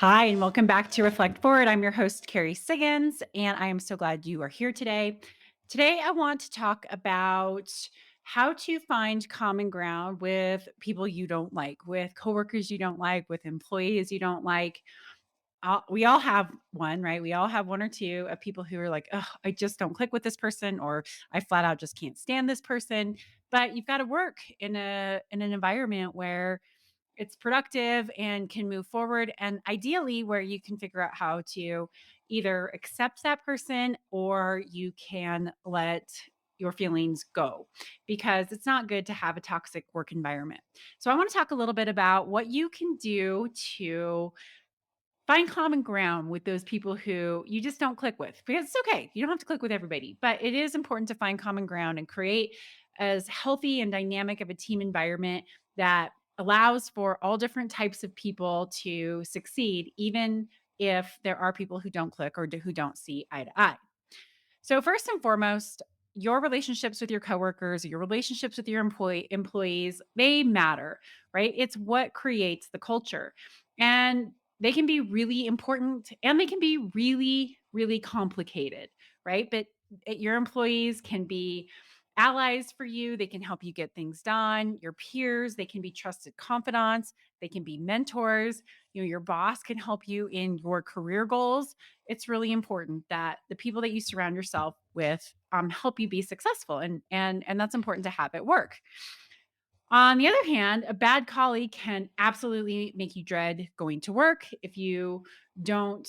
Hi, and welcome back to Reflect Forward. I'm your host, Carrie Siggins, and I am so glad you are here today. Today, I want to talk about how to find common ground with people you don't like, with coworkers you don't like, with employees you don't like. We all have one, right? We all have one or two of people who are like, oh, I just don't click with this person, or I flat out just can't stand this person. But you've got to work in an environment where it's productive and can move forward, and ideally where you can figure out how to either accept that person or you can let your feelings go, because it's not good to have a toxic work environment. So I want to talk a little bit about what you can do to find common ground with those people who you just don't click with, because it's okay. You don't have to click with everybody, but it is important to find common ground and create as healthy and dynamic of a team environment that allows for all different types of people to succeed, even if there are people who don't click or who don't see eye to eye. So first and foremost, your relationships with your coworkers, your relationships with your employees, they matter, right? It's what creates the culture. And they can be really important and they can be really, really complicated, right? But your employees can be allies for you. They can help you get things done. Your peers, they can be trusted confidants. They can be mentors. Your boss can help you in your career goals. It's really important that the people that you surround yourself with help you be successful, and that's important to have at work. On the other hand, a bad colleague can absolutely make you dread going to work if you don't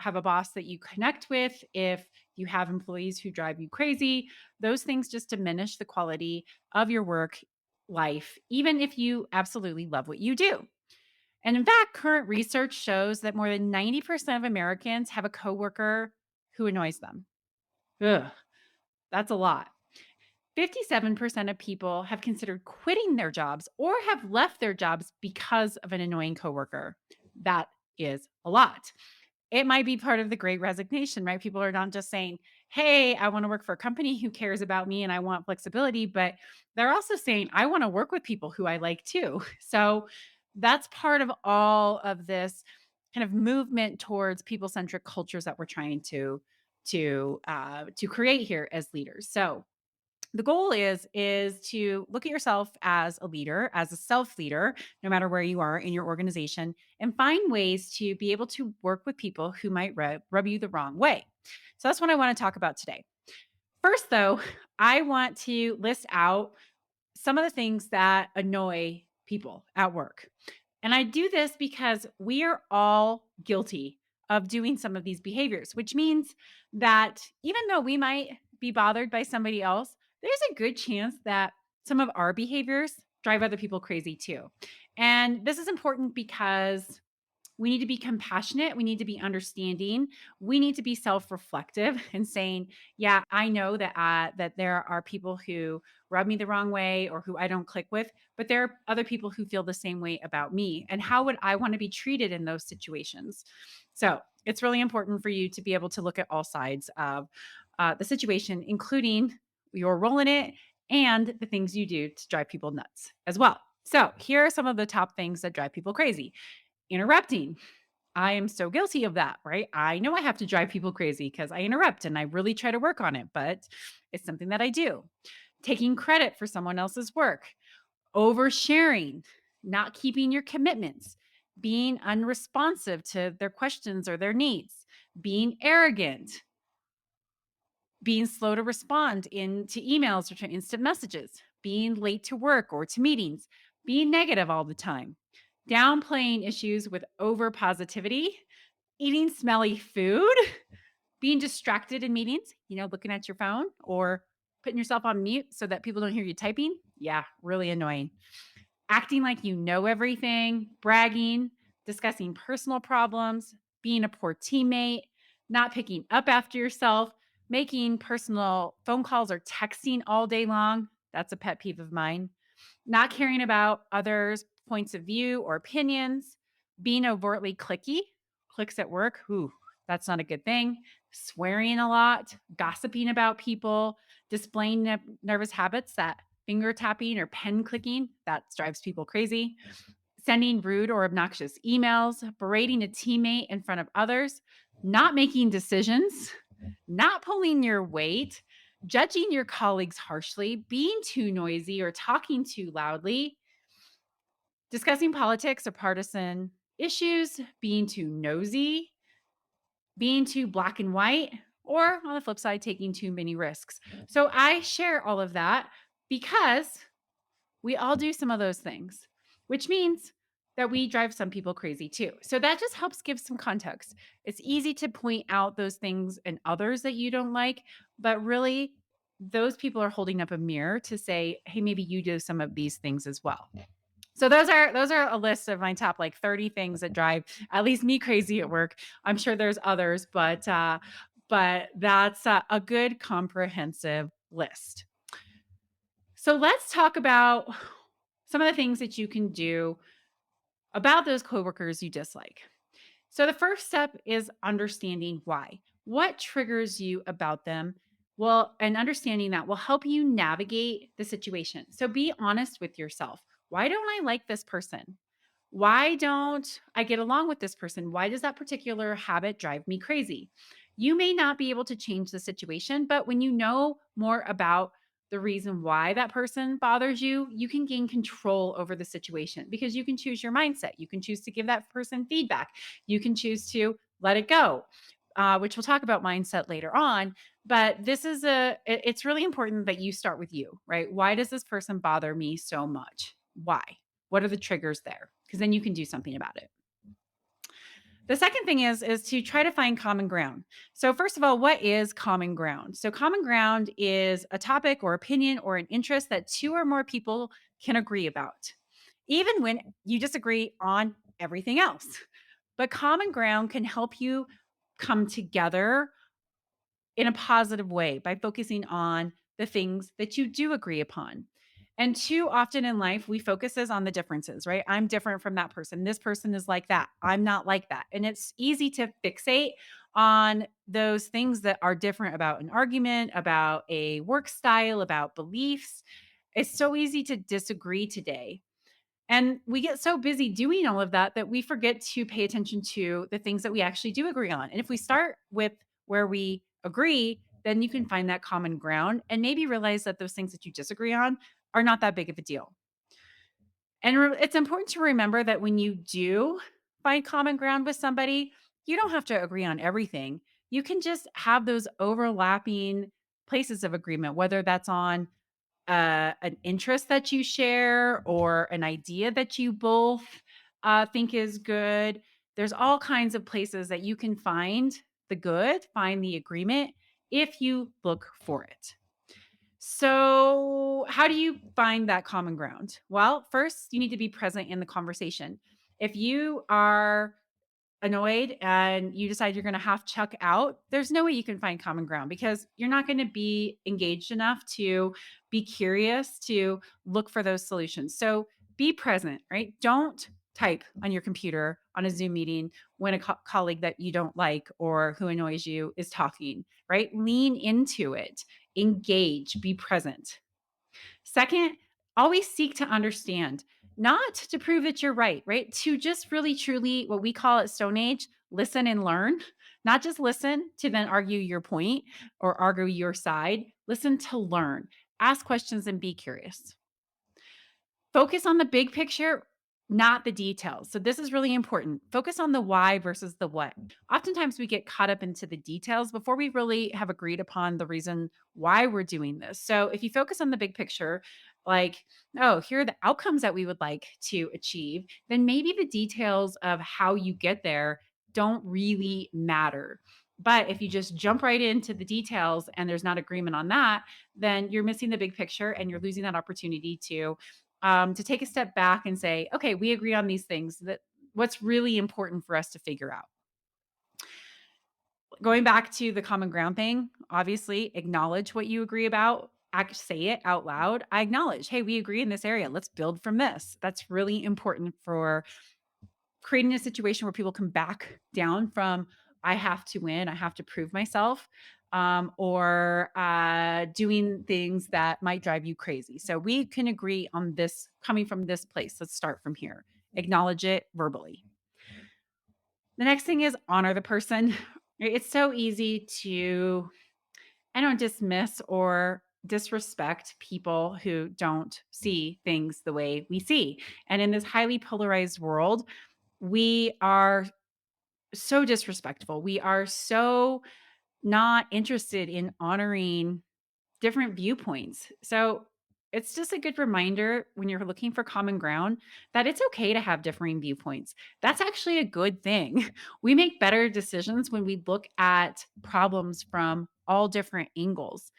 have a boss that you connect with, if you have employees who drive you crazy. Those things just diminish the quality of your work life, even if you absolutely love what you do. And in fact, current research shows that more than 90% of Americans have a coworker who annoys them. Ugh, that's a lot. 57% of people have considered quitting their jobs or have left their jobs because of an annoying coworker. That is a lot. It might be part of the great resignation, right? People are not just saying, hey, I want to work for a company who cares about me and I want flexibility, but they're also saying, I want to work with people who I like too. So that's part of all of this kind of movement towards people-centric cultures that we're trying to create here as leaders. So the goal is to look at yourself as a leader, as a self leader, no matter where you are in your organization, and find ways to be able to work with people who might rub you the wrong way. So that's what I want to talk about today. First, though, I want to list out some of the things that annoy people at work. And I do this because we are all guilty of doing some of these behaviors, which means that even though we might be bothered by somebody else, there's a good chance that some of our behaviors drive other people crazy too. And this is important because we need to be compassionate. We need to be understanding. We need to be self-reflective and saying, "Yeah, I know that there are people who rub me the wrong way or who I don't click with, but there are other people who feel the same way about me. And how would I want to be treated in those situations?" So it's really important for you to be able to look at all sides of the situation, including your role in it and the things you do to drive people nuts as well. So here are some of the top things that drive people crazy. Interrupting. I am so guilty of that, right? I know I have to drive people crazy because I interrupt and I really try to work on it, but it's something that I do. Taking credit for someone else's work, oversharing, not keeping your commitments, being unresponsive to their questions or their needs, being arrogant, being slow to respond to emails or to instant messages, being late to work or to meetings, being negative all the time, downplaying issues with over positivity, eating smelly food, being distracted in meetings, looking at your phone or putting yourself on mute so that people don't hear you typing. Yeah, really annoying. Acting like you know everything, bragging, discussing personal problems, being a poor teammate, not picking up after yourself, making personal phone calls or texting all day long. That's a pet peeve of mine. Not caring about others' points of view or opinions, being overtly clicky, clicks at work. Ooh, that's not a good thing. Swearing a lot, gossiping about people, displaying nervous habits that finger tapping or pen clicking, that drives people crazy. sending rude or obnoxious emails, berating a teammate in front of others, not making decisions, not pulling your weight, judging your colleagues harshly, being too noisy or talking too loudly, discussing politics or partisan issues, being too nosy, being too black and white, or on the flip side, taking too many risks. So I share all of that because we all do some of those things, which means that we drive some people crazy too. So that just helps give some context. It's easy to point out those things and others that you don't like, but really, those people are holding up a mirror to say, hey, maybe you do some of these things as well. So those are a list of my top like 30 things that drive at least me crazy at work. I'm sure there's others, but that's a good comprehensive list. So let's talk about some of the things that you can do about those coworkers you dislike. So the first step is understanding why. What triggers you about them? Well, and understanding that will help you navigate the situation. So be honest with yourself. Why don't I like this person? Why don't I get along with this person? Why does that particular habit drive me crazy? You may not be able to change the situation, but when you know more about the reason why that person bothers you, you can gain control over the situation because you can choose your mindset. You can choose to give that person feedback. You can choose to let it go, which we'll talk about mindset later on. But it's really important that you start with you, right? Why does this person bother me so much? Why? What are the triggers there? Because then you can do something about it. The second thing is to try to find common ground. So first of all, what is common ground? So common ground is a topic or opinion or an interest that two or more people can agree about, even when you disagree on everything else. But common ground can help you come together in a positive way by focusing on the things that you do agree upon. And too often in life, we focuses on the differences, right? I'm different from that person. This person is like that. I'm not like that. And it's easy to fixate on those things that are different about an argument, about a work style, about beliefs. It's so easy to disagree today. And we get so busy doing all of that that we forget to pay attention to the things that we actually do agree on. And if we start with where we agree, then you can find that common ground and maybe realize that those things that you disagree on are not that big of a deal. And it's important to remember that when you do find common ground with somebody, you don't have to agree on everything. You can just have those overlapping places of agreement, whether that's on an interest that you share or an idea that you both think is good. There's all kinds of places that you can find the good, find the agreement if you look for it. So, how do you find that common ground? Well, first, you need to be present in the conversation. If you are annoyed and you decide you're going to half chuck out, there's no way you can find common ground because you're not going to be engaged enough to be curious to look for those solutions. So be present, right? Don't type on your computer on a Zoom meeting when a colleague that you don't like or who annoys you is talking, right? Lean into it, engage, be present. Second, always seek to understand, not to prove that you're right? To just really truly what we call at Stone Age, listen and learn, not just listen to then argue your point or argue your side. Listen to learn, ask questions and be curious. Focus on the big picture, not the details. So, this is really important. Focus on the why versus the what. Oftentimes, we get caught up into the details before we really have agreed upon the reason why we're doing this. So, if you focus on the big picture, like, oh, here are the outcomes that we would like to achieve, then maybe the details of how you get there don't really matter. But if you just jump right into the details and there's not agreement on that, then you're missing the big picture and you're losing that opportunity to take a step back and say, okay, we agree on these things. That what's really important for us to figure out. Going back to the common ground thing, obviously acknowledge what you agree about. Say it out loud. I acknowledge, hey, we agree in this area. Let's build from this. That's really important for creating a situation where people can back down from I have to win, I have to prove myself, or doing things that might drive you crazy. So we can agree on this coming from this place. Let's start from here. acknowledge it verbally. The next thing is honor the person. It's so easy to, I don't dismiss or disrespect people who don't see things the way we see. And in this highly polarized world, we are so disrespectful. We are so not interested in honoring different viewpoints. So it's just a good reminder when you're looking for common ground that it's okay to have differing viewpoints. That's actually a good thing. We make better decisions when we look at problems from all different angles.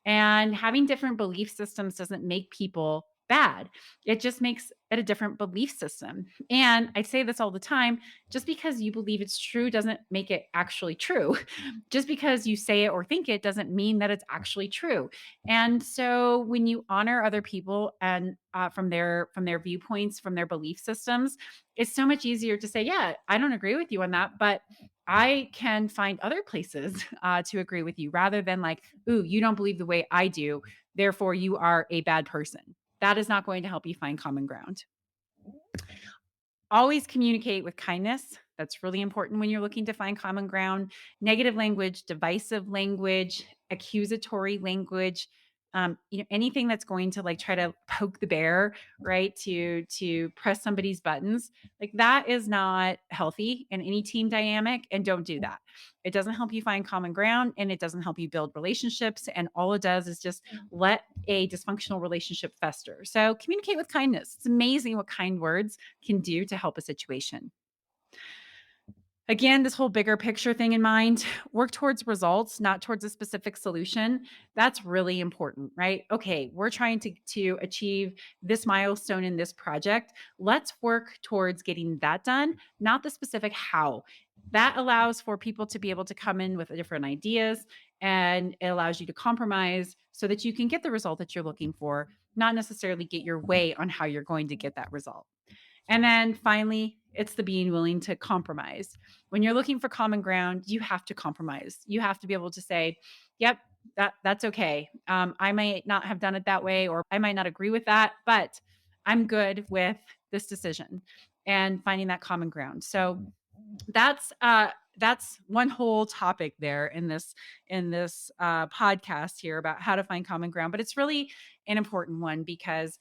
And having different belief systems doesn't make people bad. It just makes it a different belief system. And I say this all the time, just because you believe it's true doesn't make it actually true. Just because you say it or think it doesn't mean that it's actually true. And so when you honor other people and from their viewpoints, from their belief systems, it's so much easier to say, yeah, I don't agree with you on that, but I can find other places to agree with you rather than like, ooh, you don't believe the way I do. Therefore, you are a bad person. That is not going to help you find common ground. Always communicate with kindness. That's really important when you're looking to find common ground. Negative language, divisive language, accusatory language, anything that's going to like try to poke the bear, right? To press somebody's buttons, like that is not healthy in any team dynamic. And don't do that. It doesn't help you find common ground, and it doesn't help you build relationships. And all it does is just let a dysfunctional relationship fester. So communicate with kindness. It's amazing what kind words can do to help a situation. Again, this whole bigger picture thing in mind, work towards results, not towards a specific solution. That's really important, right? Okay, we're trying to achieve this milestone in this project. Let's work towards getting that done, not the specific how. That allows for people to be able to come in with different ideas, and it allows you to compromise so that you can get the result that you're looking for, not necessarily get your way on how you're going to get that result. And then finally, it's the being willing to compromise. When you're looking for common ground, you have to compromise. You have to be able to say, "Yep, that's okay. I might not have done it that way, or I might not agree with that, but I'm good with this decision," and finding that common ground. So that's one whole topic there in this podcast here about how to find common ground. But it's really an important one because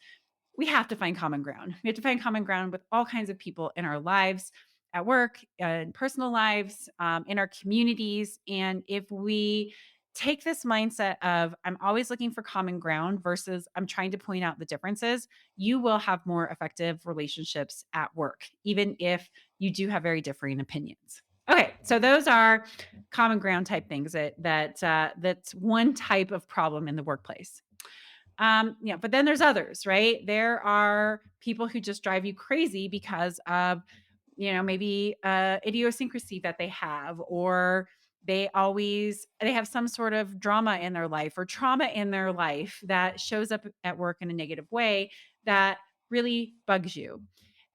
we have to find common ground. We have to find common ground with all kinds of people in our lives, at work, in personal lives, in our communities. And if we take this mindset of I'm always looking for common ground versus I'm trying to point out the differences, you will have more effective relationships at work, even if you do have very differing opinions. Okay, so those are common ground type things that's one type of problem in the workplace. Yeah, but then there's others, right? There are people who just drive you crazy because of, maybe idiosyncrasy that they have, or they have some sort of drama in their life or trauma in their life that shows up at work in a negative way that really bugs you.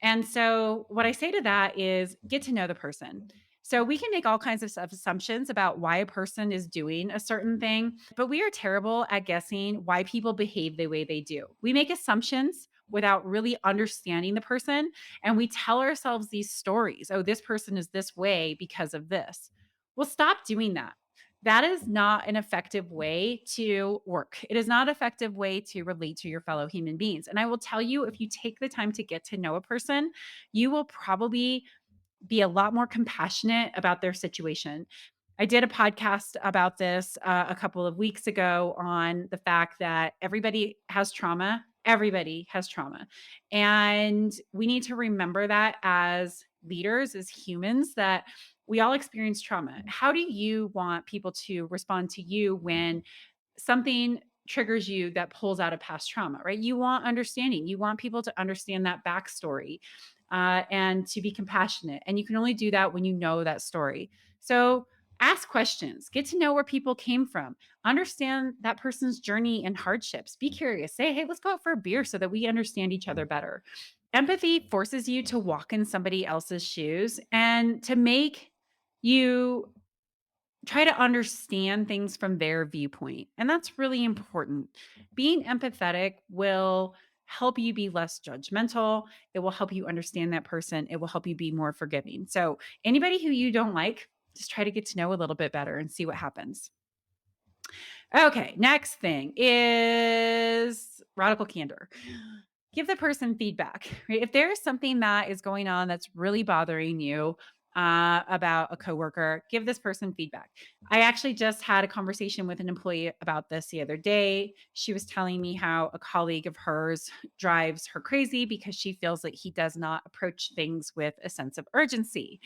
And so what I say to that is get to know the person. So we can make all kinds of assumptions about why a person is doing a certain thing, but we are terrible at guessing why people behave the way they do. We make assumptions without really understanding the person, and we tell ourselves these stories. Oh, this person is this way because of this. Well, stop doing that. That is not an effective way to work. It is not an effective way to relate to your fellow human beings. And I will tell you, if you take the time to get to know a person, you will probably be a lot more compassionate about their situation. I did a podcast about this a couple of weeks ago on the fact that everybody has trauma. Everybody has trauma. And we need to remember that as leaders, as humans, that we all experience trauma. How do you want people to respond to you when something triggers you that pulls out of past trauma, right? You want understanding. You want people to understand that backstory and to be compassionate. And you can only do that when you know that story. So ask questions, get to know where people came from, understand that person's journey and hardships. Be curious. Say, hey, let's go out for a beer so that we understand each other better. Empathy forces you to walk in somebody else's shoes and to make you try to understand things from their viewpoint. And that's really important. Being empathetic will help you be less judgmental. It will help you understand that person. It will help you be more forgiving. So, anybody who you don't like, just try to get to know a little bit better and see what happens. Okay, next thing is radical candor. Give the person feedback. Right? If there is something that is going on that's really bothering you about a coworker, give this person feedback. I actually just had a conversation with an employee about this the other day. She was telling me how a colleague of hers drives her crazy because she feels that he does not approach things with a sense of urgency.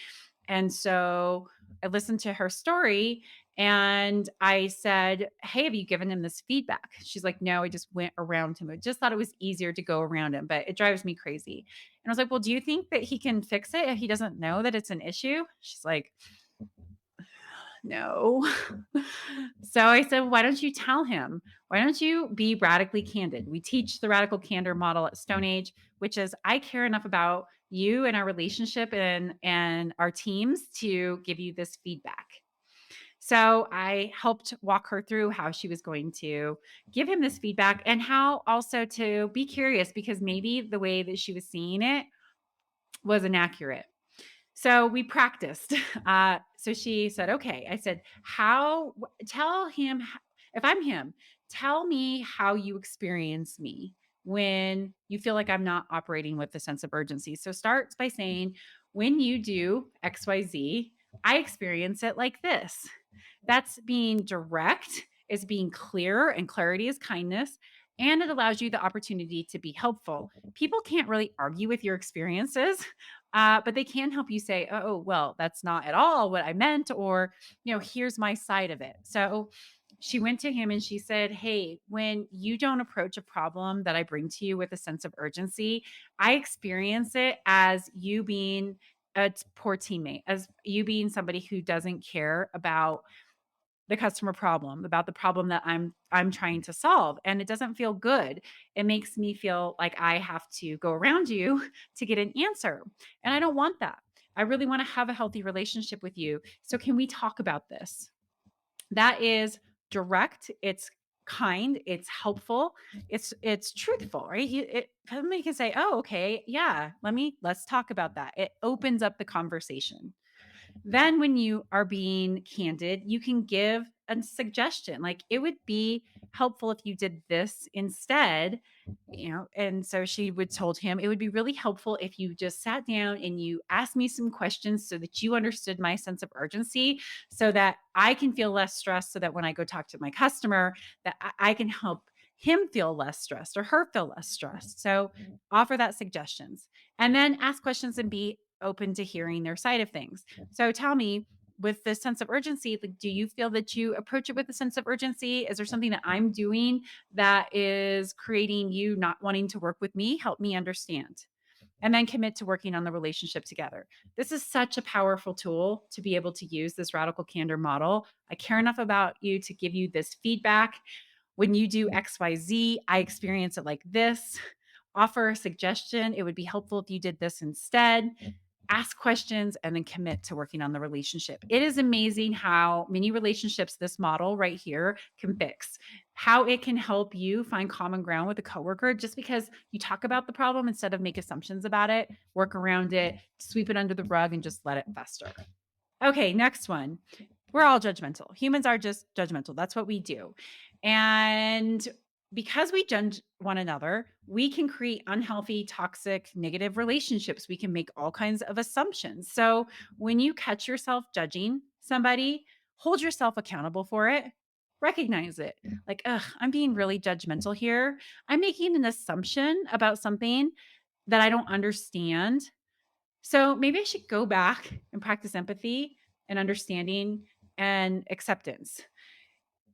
And so I listened to her story and I said, "Hey, have you given him this feedback?" She's like, "No, I just went around him. I just thought it was easier to go around him, but it drives me crazy." And I was like, "Well, do you think that he can fix it if he doesn't know that it's an issue?" She's like, "No." So I said, "Why don't you tell him? Why don't you be radically candid?" We teach the radical candor model at Stone Age, which is I care enough about you and our relationship and our teams to give you this feedback. So I helped walk her through how she was going to give him this feedback and how also to be curious because maybe the way that she was seeing it was inaccurate. So we practiced. So she said, "Okay." I said, Tell him, if I'm him, tell me how you experience me when you feel like I'm not operating with a sense of urgency." So start by saying, "When you do XYZ, I experience it like this." That's being direct, is being clear, and clarity is kindness. And it allows you the opportunity to be helpful. People can't really argue with your experiences, but they can help you say, "Oh, well, that's not at all what I meant," or, "Here's my side of it." So she went to him and she said, "Hey, when you don't approach a problem that I bring to you with a sense of urgency, I experience it as you being a poor teammate, as you being somebody who doesn't care about the customer problem, about the problem that I'm trying to solve, and it doesn't feel good. It makes me feel like I have to go around you to get an answer, and I don't want that. I really want to have a healthy relationship with you. So can we talk about this?" That is direct, it's kind, it's helpful, it's truthful, right? Somebody can say, "Oh, okay, yeah, let's talk about that." It opens up the conversation. Then, when you are being candid, you can give a suggestion. Like, "It would be helpful if you did this instead." And so she would told him, "It would be really helpful if you just sat down and you asked me some questions so that you understood my sense of urgency, so that I can feel less stressed, so that when I go talk to my customer, that I can help him feel less stressed or her feel less stressed." So offer that suggestions and then ask questions and be open to hearing their side of things. So tell me, with this sense of urgency, like, do you feel that you approach it with a sense of urgency? Is there something that I'm doing that is creating you not wanting to work with me? Help me understand. And then commit to working on the relationship together. This is such a powerful tool to be able to use this radical candor model. I care enough about you to give you this feedback. When you do XYZ, I experience it like this. Offer a suggestion. It would be helpful if you did this instead. Ask questions and then commit to working on the relationship. It is amazing how many relationships this model right here can fix. How it can help you find common ground with a coworker just because you talk about the problem instead of make assumptions about it, work around it, sweep it under the rug and just let it fester. Okay, next one. We're all judgmental. Humans are just judgmental. That's what we do. And because we judge one another, we can create unhealthy, toxic, negative relationships. We can make all kinds of assumptions. So when you catch yourself judging somebody, hold yourself accountable for it. Recognize it. Like, "Ugh, I'm being really judgmental here. I'm making an assumption about something that I don't understand. So maybe I should go back and practice empathy and understanding and acceptance."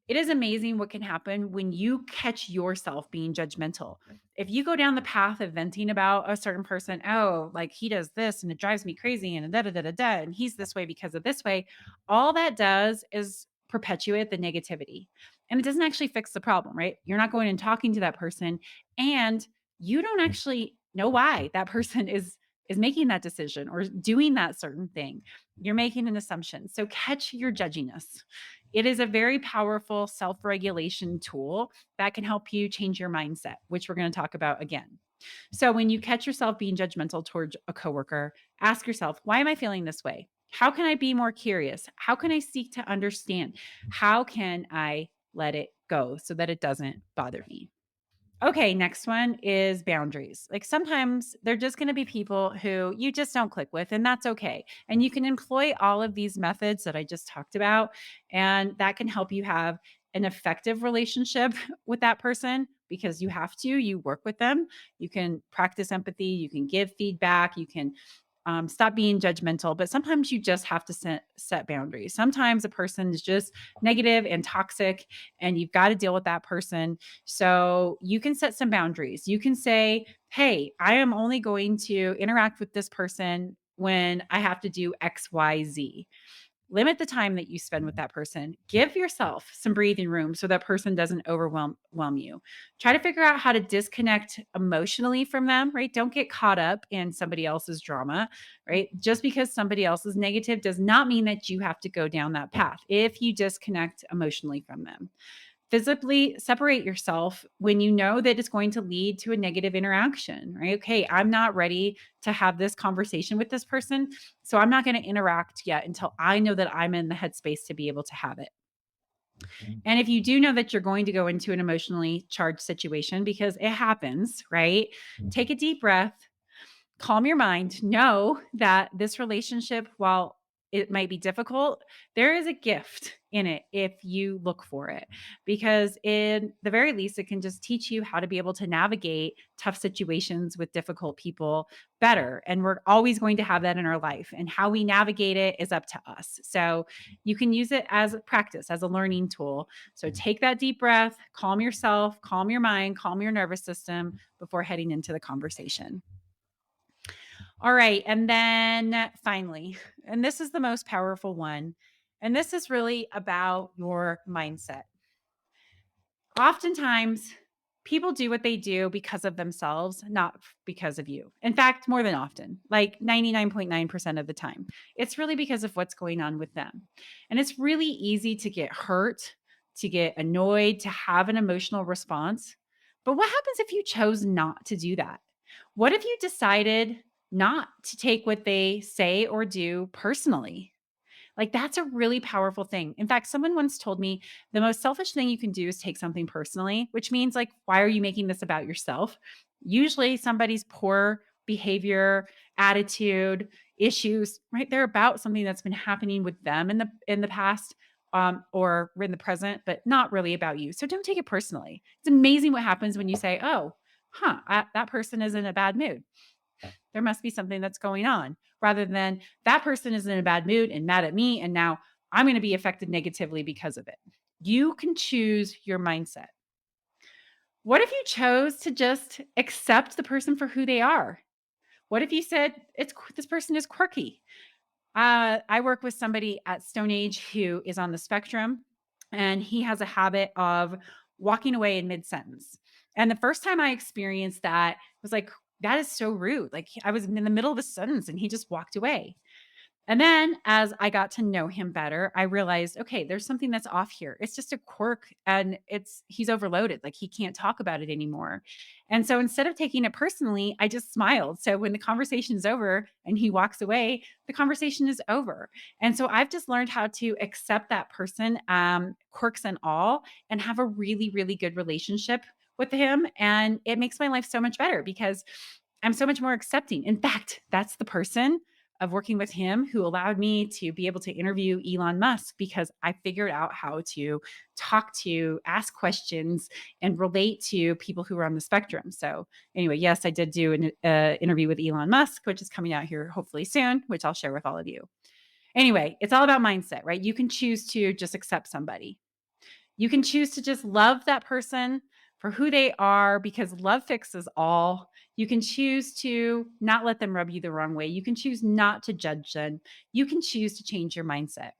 It is amazing what can happen when you catch yourself being judgmental. If you go down the path of venting about a certain person, "Oh, like he does this and it drives me crazy and da da da da da, and he's this way because of this way," all that does is perpetuate the negativity. And it doesn't actually fix the problem, right? You're not going and talking to that person, and you don't actually know why that person is making that decision or doing that certain thing. You're making an assumption. So catch your judginess It is a very powerful self regulation tool that can help you change your mindset, which we're going to talk about again. So, when you catch yourself being judgmental towards a coworker, ask yourself, why am I feeling this way? How can I be more curious? How can I seek to understand? How can I let it go so that it doesn't bother me? Okay, next one is boundaries. Like sometimes they're just going to be people who you just don't click with, and that's okay. And you can employ all of these methods that I just talked about, and that can help you have an effective relationship with that person because you have to, you work with them, you can practice empathy, you can give feedback, you can stop being judgmental, but sometimes you just have to set boundaries. Sometimes a person is just negative and toxic, and you've got to deal with that person, so you can set some boundaries. You can say, hey, I am only going to interact with this person when I have to do XYZ. Limit the time that you spend with that person. Give yourself some breathing room so that person doesn't overwhelm you. Try to figure out how to disconnect emotionally from them, right? Don't get caught up in somebody else's drama, right? Just because somebody else is negative does not mean that you have to go down that path if you disconnect emotionally from them. Physically separate yourself when you know that it's going to lead to a negative interaction, right? Okay, I'm not ready to have this conversation with this person, so I'm not going to interact yet until I know that I'm in the headspace to be able to have it. And if you do know that you're going to go into an emotionally charged situation, because it happens, right? Take a deep breath, calm your mind. Know that this relationship, while it might be difficult, there is a gift in it if you look for it. Because, in the very least, it can just teach you how to be able to navigate tough situations with difficult people better. And we're always going to have that in our life. And how we navigate it is up to us. So you can use it as a practice, as a learning tool. So take that deep breath, calm yourself, calm your mind, calm your nervous system before heading into the conversation. All right. And then finally, and this is the most powerful one, and this is really about your mindset. Oftentimes, people do what they do because of themselves, not because of you. In fact, more than often, like 99.9% of the time, it's really because of what's going on with them. And it's really easy to get hurt, to get annoyed, to have an emotional response. But what happens if you chose not to do that? What if you decided not to take what they say or do personally? Like, that's a really powerful thing. In fact, someone once told me the most selfish thing you can do is take something personally, which means, like, why are you making this about yourself? Usually, somebody's poor behavior, attitude, issues, right? They're about something that's been happening with them in the past, or in the present, but not really about you. So don't take it personally. It's amazing what happens when you say, "Oh, huh, that person is in a bad mood. There must be something that's going on," rather than that person is in a bad mood and mad at me. And now I'm going to be affected negatively because of it. You can choose your mindset. What if you chose to just accept the person for who they are? What if you said, this person is quirky? I work with somebody at Stone Age who is on the spectrum, and he has a habit of walking away in mid sentence. And the first time I experienced that, I was like, that is so rude. Like, I was in the middle of a sentence and he just walked away. And then as I got to know him better, I realized, okay, there's something that's off here. It's just a quirk, and he's overloaded. Like, he can't talk about it anymore. And so instead of taking it personally, I just smiled. So when the conversation is over and he walks away, the conversation is over. And so I've just learned how to accept that person, quirks and all, and have a really, really good relationship with him. And it makes my life so much better because I'm so much more accepting. In fact, that's the person of working with him who allowed me to be able to interview Elon Musk, because I figured out how to talk to, ask questions, and relate to people who are on the spectrum. So, anyway, yes, I did do an interview with Elon Musk, which is coming out here hopefully soon, which I'll share with all of you. Anyway, it's all about mindset, right? You can choose to just accept somebody. You can choose to just love that person for who they are, because love fixes all. You can choose to not let them rub you the wrong way. You can choose not to judge them. You can choose to change your mindset.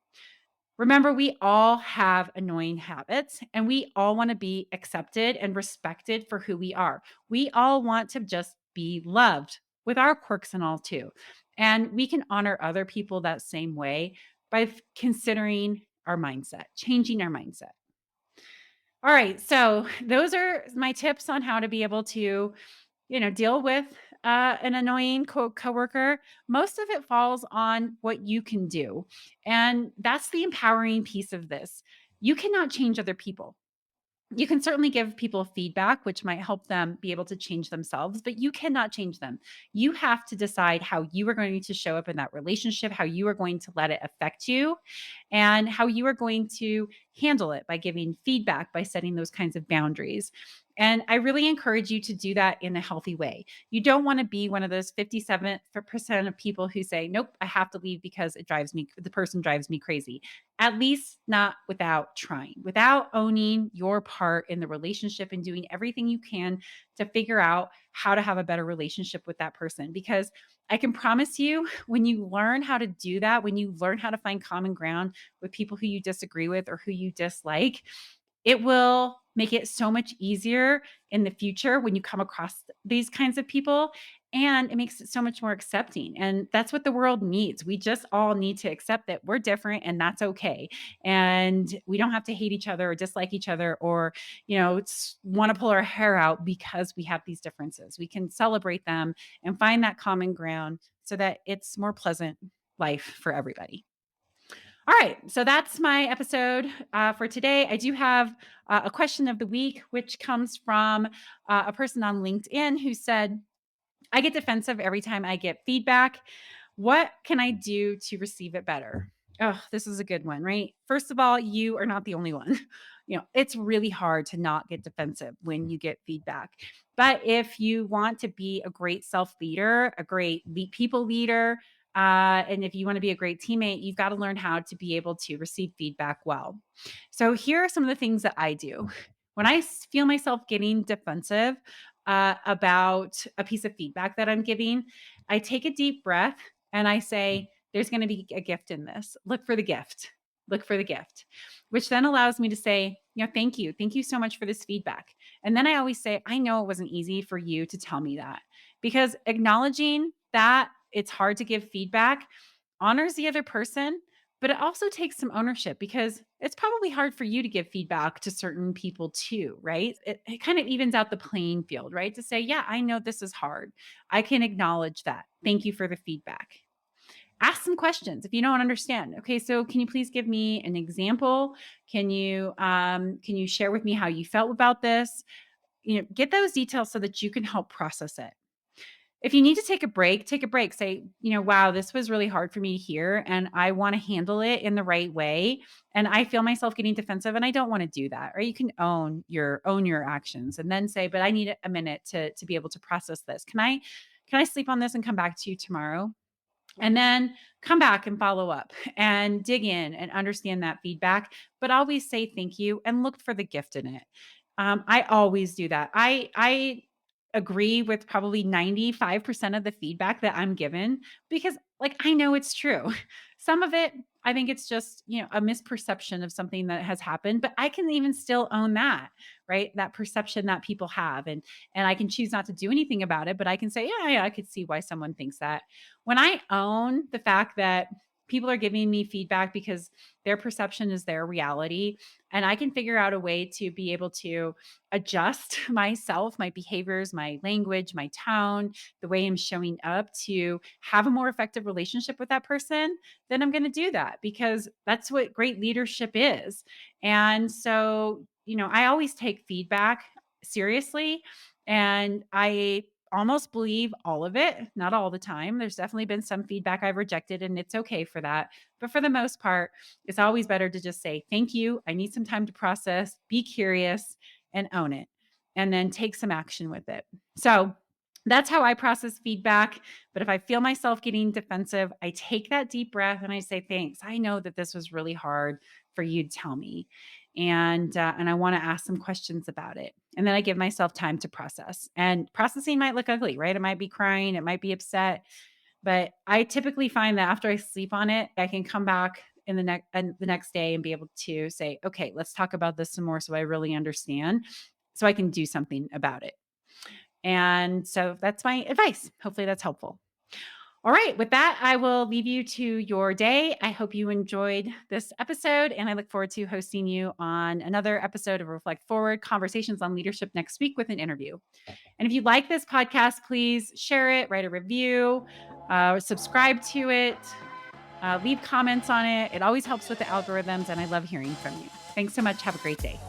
Remember, we all have annoying habits, and we all want to be accepted and respected for who we are. We all want to just be loved with our quirks and all, too. And we can honor other people that same way by considering our mindset, changing our mindset. All right. So those are my tips on how to be able to, deal with an annoying coworker. Most of it falls on what you can do. And that's the empowering piece of this. You cannot change other people. You can certainly give people feedback, which might help them be able to change themselves, but you cannot change them. You have to decide how you are going to show up in that relationship, how you are going to let it affect you, and how you are going to handle it by giving feedback, by setting those kinds of boundaries. And I really encourage you to do that in a healthy way. You don't want to be one of those 57% of people who say, nope, I have to leave because the person drives me crazy. At least not without trying, without owning your part in the relationship and doing everything you can to figure out how to have a better relationship with that person. Because I can promise you, when you learn how to do that, when you learn how to find common ground with people who you disagree with or who you dislike, it will make it so much easier in the future when you come across these kinds of people, and it makes it so much more accepting, and that's what the world needs. We just all need to accept that we're different and that's okay, and we don't have to hate each other or dislike each other or, wanna pull our hair out because we have these differences. We can celebrate them and find that common ground so that it's more pleasant life for everybody. All right. So that's my episode for today. I do have a question of the week, which comes from a person on LinkedIn who said, I get defensive every time I get feedback. What can I do to receive it better? Oh, this is a good one, right? First of all, you are not the only one. It's really hard to not get defensive when you get feedback. But if you want to be a great self leader, a great people leader, and if you want to be a great teammate, you've got to learn how to be able to receive feedback well. So, here are some of the things that I do. When I feel myself getting defensive about a piece of feedback that I'm giving, I take a deep breath and I say, there's going to be a gift in this. Look for the gift. Look for the gift, which then allows me to say, thank you. Thank you so much for this feedback. And then I always say, I know it wasn't easy for you to tell me that, because acknowledging that it's hard to give feedback honors the other person, but it also takes some ownership because it's probably hard for you to give feedback to certain people too, right? It kind of evens out the playing field, right? To say, yeah, I know this is hard. I can acknowledge that. Thank you for the feedback. Ask some questions if you don't understand. Okay, so can you please give me an example? Can you share with me how you felt about this? Get those details so that you can help process it. If you need to take a break, take a break. Say, wow, this was really hard for me to hear, and I want to handle it in the right way. And I feel myself getting defensive, and I don't want to do that. Or you can own your actions, and then say, but I need a minute to be able to process this. Can I sleep on this and come back to you tomorrow? And then come back and follow up and dig in and understand that feedback, but always say thank you and look for the gift in it. I always do that. I agree with probably 95% of the feedback that I'm given because, like, I know it's true. Some of it, I think it's just, a misperception of something that has happened, but I can even still own that, right? That perception that people have. And I can choose not to do anything about it, but I can say, yeah, yeah, I could see why someone thinks that. When I own the fact that people are giving me feedback because their perception is their reality, and I can figure out a way to be able to adjust myself, my behaviors, my language, my tone, the way I'm showing up to have a more effective relationship with that person, then I'm going to do that because that's what great leadership is. And so, I always take feedback seriously, and I almost believe all of it, not all the time. There's definitely been some feedback I've rejected, and it's okay for that. But for the most part, it's always better to just say, thank you. I need some time to process, be curious, and own it, and then take some action with it. So that's how I process feedback. But if I feel myself getting defensive, I take that deep breath and I say, thanks. I know that this was really hard for you to tell me. And I want to ask some questions about it. And then I give myself time to process. And processing might look ugly, right? It might be crying, it might be upset, but I typically find that after I sleep on it, I can come back in the next day and be able to say, okay, let's talk about this some more so I really understand, so I can do something about it. And so that's my advice. Hopefully that's helpful. All right. With that, I will leave you to your day. I hope you enjoyed this episode, and I look forward to hosting you on another episode of Reflect Forward Conversations on Leadership next week with an interview. And if you like this podcast, please share it, write a review, subscribe to it, leave comments on it. It always helps with the algorithms, and I love hearing from you. Thanks so much. Have a great day.